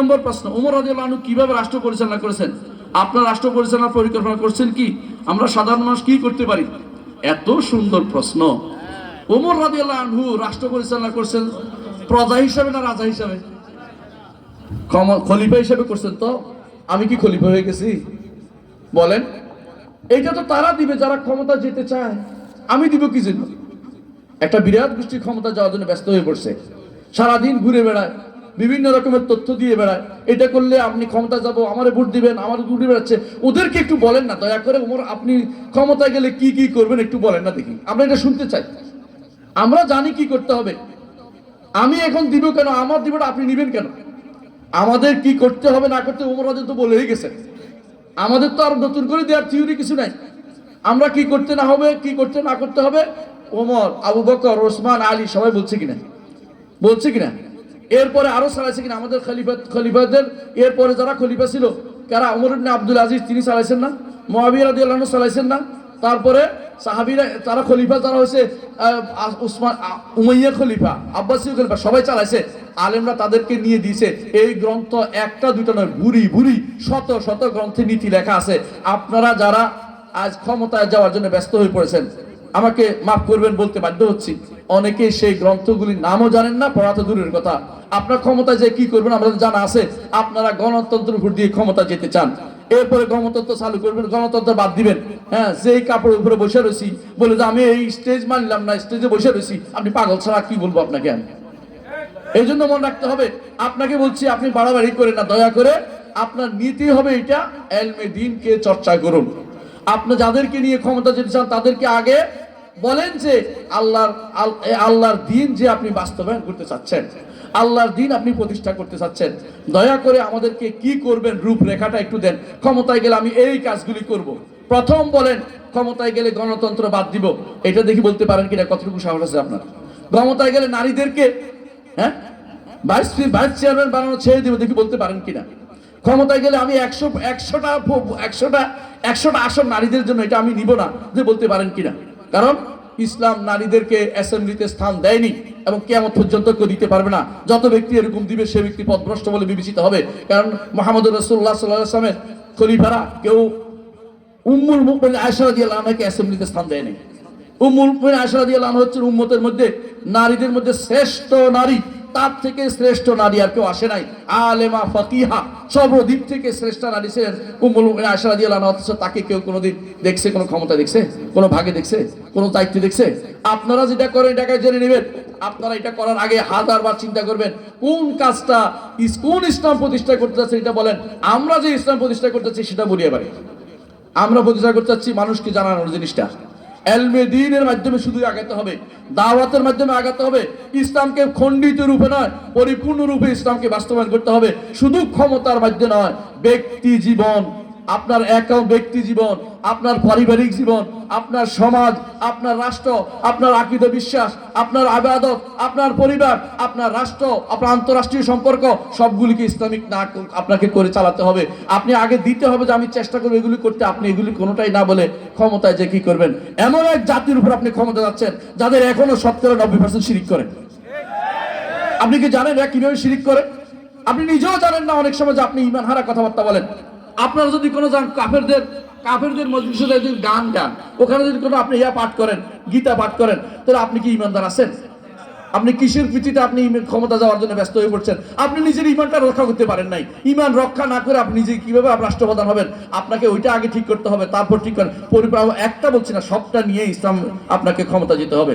নম্বর প্রশ্ন, ওমর রাদিয়াল্লাহু আনহু কিভাবে রাষ্ট্র পরিচালনা করেছেন? আপনার রাষ্ট্র পরিচালনার পরিকল্পনা করছেন কি? আমরা সাধারণ মানুষ কি করতে পারি? এত সুন্দর প্রশ্ন। ওমর রাদিয়াল্লাহু আনহু রাষ্ট্র পরিচালনা করছেন প্রজা হিসাবে না রাজা হিসাবে? খলিফা হিসাবে করছেন। তো আমি কি খলিফা হয়ে গেছি? বলেন। এইটা তো তারা দিবে যারা ক্ষমতা যেতে চায়। আমি দিব কি জন্য? একটা বিরাট গোষ্ঠী ক্ষমতা যাওয়ার জন্য ব্যস্ত হয়ে পড়ছে, সারাদিন ঘুরে বেড়ায়, বিভিন্ন রকমের তথ্য দিয়ে বেড়ায়, এটা করলে আপনি ক্ষমতা যাবো, আমারে ভোট দিবেন, আমার ঘুরে বেড়াচ্ছে। ওদেরকে একটু বলেন না দয়া করে, ওমর আপনি ক্ষমতায় গেলে কি কি করবেন একটু বলেন না দেখি, আমরা এটা শুনতে চাই। আমরা জানি কি করতে হবে। আমি এখন দিব কেন? আমার দিবটা আপনি নিবেন কেন? আমাদের কি করতে হবে না করতে ওমর রাদিয়াল্লাহু আনহু তো বলেই গেছেন। আমাদের তো আর নতুন করে দেওয়ার থিওরি কিছু নাই। আমরা কি করতে না হবে, কি করতে না করতে হবে, ওমর, আবু বকর, ওসমান, আলী সবাই বলছে কিনা? বলছে কিনা? এরপরে আরো চালাইছে কিনা? আমাদের খলিফাদের এরপরে যারা খলিফা ছিল কারা? ওমর ইবনে আব্দুল আজিজ তিনি চালাইছেন না? মুআবিয়া রাদিয়াল্লাহু আনহু চালাইছেন না? তারপরে সাহাবীরা তারা খলিফা যারা হয়েছে উসমান, উমাইয়া খলিফা, আব্বাসী খলিফা সবাই চালাইছে। আলেমরা তাদেরকে নিয়ে দিয়েছে। এই গ্রন্থ একটা দুটো নয়, ভুরি ভুরি শত শত গ্রন্থে নীতি লেখা আছে। আপনারা যারা আজ ক্ষমতায় যাওয়ার জন্য ব্যস্ত হয়ে পড়েছেন, আমাকে মাফ করবেন বলতে বাধ্য হচ্ছি, অনেকে সেই গ্রন্থগুলির নামও জানেন না, পড়া তো দূরের কথা। আপনার ক্ষমতায় যে কি করবেন আমাদের জানা আছে। আপনারা গণতন্ত্রের উপর দিয়ে ক্ষমতা যেতে চান, এরপরে গণতন্ত্র চালু করবেন, গণতন্ত্র বাদ দিবেন। হ্যাঁ, যেই কাপড়ের উপরে বসে রয়েছি বলে যে আমি এই স্টেজ মানলাম না, স্টেজে বসে রয়েছি, আপনি পাগল ছাড়া কি বলবো আপনাকে আমি? এই জন্য মনে রাখতে হবে, আপনাকে বলছি আপনি বাড়াবাড়ি করেন না, দয়া করে আপনার নীতি হবে এটা, এলমে দ্বীনকে চর্চা করুন। আপনি যাদেরকে নিয়ে ক্ষমতা যেতে চান তাদেরকে আগে বলেন যে আল্লাহর দ্বীন যে আপনি বাস্তবায়ন করতে চাচ্ছেন, আল্লাহর দ্বীন আপনি প্রতিষ্ঠা করতে চাচ্ছেন, দয়া করে আমাদেরকে কি করবেন রূপরেখাটা একটু দেন। ক্ষমতায় গেলে আমি এই কাজগুলি করব। প্রথম বলেন ক্ষমতায় গেলে গণতন্ত্র বাদ দিব। এটা দেখি বলতে পারেন কিনা, কতটুকু সাহস আছে আপনার? ক্ষমতায় গেলে নারীদেরকে হ্যাঁ ভাইস চেয়ারম্যান বানানো ছেড়ে দিব, দেখি বলতে পারেন কিনা? ক্ষমতায় গেলে আমি 100টা আসন নারীদের জন্য, এটা আমি নিব না, যে বলতে পারেন কিনা? কারণ ইসলাম নারীদেরকে অ্যাসেম্বলিতে স্থান দেয়নি এবং কিয়ামত পর্যন্ত কেউ দিতে পারবে না। যত ব্যক্তি এরকম দিবে সে ব্যক্তি পথভ্রষ্ট বলে বিবেচিত হবে। কারণ মুহাম্মদুর রাসূলুল্লাহ সাল্লাল্লাহু আলাইহি ওয়াসাল্লামের খলিফারা কেউ উম্মুল মুমিনিন আয়েশা রাদিয়াল্লাহু আনহাকে অ্যাসেম্বলিতে স্থান দেয়নি। উম্মুল মুমিনিন আয়েশা রাদিয়াল্লাহু আনহা হচ্ছেন উম্মতের মধ্যে, নারীদের মধ্যে শ্রেষ্ঠ নারী। তার থেকে শ্রেষ্ঠ নারী আর কেউ আসে নাই। আলেমা ফাকিহা সর্বদিক থেকে শ্রেষ্ঠ নারী ছিলেন উম্মুল মুমিনিন আয়েশা রাদিয়াল্লাহু আনহা। অথচ তাকে কেউ কোনোদিন দেখছে, কোনো ক্ষমতা দেখছে, কোনো ভাগে দেখছে, কোনো দায়িত্ব দেখছে? আপনারা যেটা করেন এটাকে জেনে নেবেন। আপনারা এটা করার আগে হাজারবার চিন্তা করবেন কোন কাজটা, কোন ইসলাম প্রতিষ্ঠা করতে চাচ্ছেন এটা বলেন। আমরা যে ইসলাম প্রতিষ্ঠা করতে চাচ্ছি সেটা বলি। এবারে আমরা প্রতিষ্ঠা করতে চাচ্ছি মানুষকে জানানোর জিনিসটা। এলমে দ্বীনের মাধ্যমে শুধু আগাতে হবে, দাওয়াতের মাধ্যমে আগাতে হবে। ইসলামকে খণ্ডিত রূপে নয়, পরিপূর্ণ রূপে ইসলামকে বাস্তবায়ন করতে হবে। শুধু ক্ষমতার মাধ্যমে নয়, ব্যক্তি জীবন, আপনার একাও ব্যক্তি জীবন, আপনার পারিবারিক জীবন, আপনার সমাজ, আপনার রাষ্ট্র, আপনার আকীদা বিশ্বাস, আপনার ইবাদত, আপনার পরিবার, আপনার রাষ্ট্র, আপনার আন্তঃরাষ্ট্রীয় সম্পর্ক সবগুলিকে ইসলামিক না আপনাকে করে চালাতে হবে। আপনি আগে দিতে হবে যে আমি চেষ্টা করব এগুলি করতে, আপনি এগুলি কোনোটাই না বলে ক্ষমতায় যে কি করবেন। এমন এক জাতির উপর আপনি ক্ষমতা যাচ্ছেন যাদের এখনো 90% শিরিক করে। আপনি কি জানেন এরা কিভাবে শিরিক করে? আপনি নিজেও জানেন না অনেক সময় যে আপনি ঈমান হারা কথাবার্তা বলেন। আপনারা যদি কোনো কাফেরদের মজলিসে যদি গান ওখানে যদি কোনো আপনি পাঠ করেন, গীতা পাঠ করেন, তাহলে আপনি কি ঈমানদার আছেন? আপনি কিসের ভিত্তিতে আপনি ক্ষমতা যাওয়ার জন্য ব্যস্ত হয়ে পড়ছেন? আপনি নিজের ঈমানটা রক্ষা করতে পারেন নাই। ঈমান রক্ষা না করে আপনি নিজে কিভাবে রাষ্ট্রপ্রধান হবেন? আপনাকে ওইটা আগে ঠিক করতে হবে, তারপর ঠিক করেন। একটা বলছি না, সবটা নিয়ে ইসলাম আপনাকে ক্ষমতা যেতে হবে।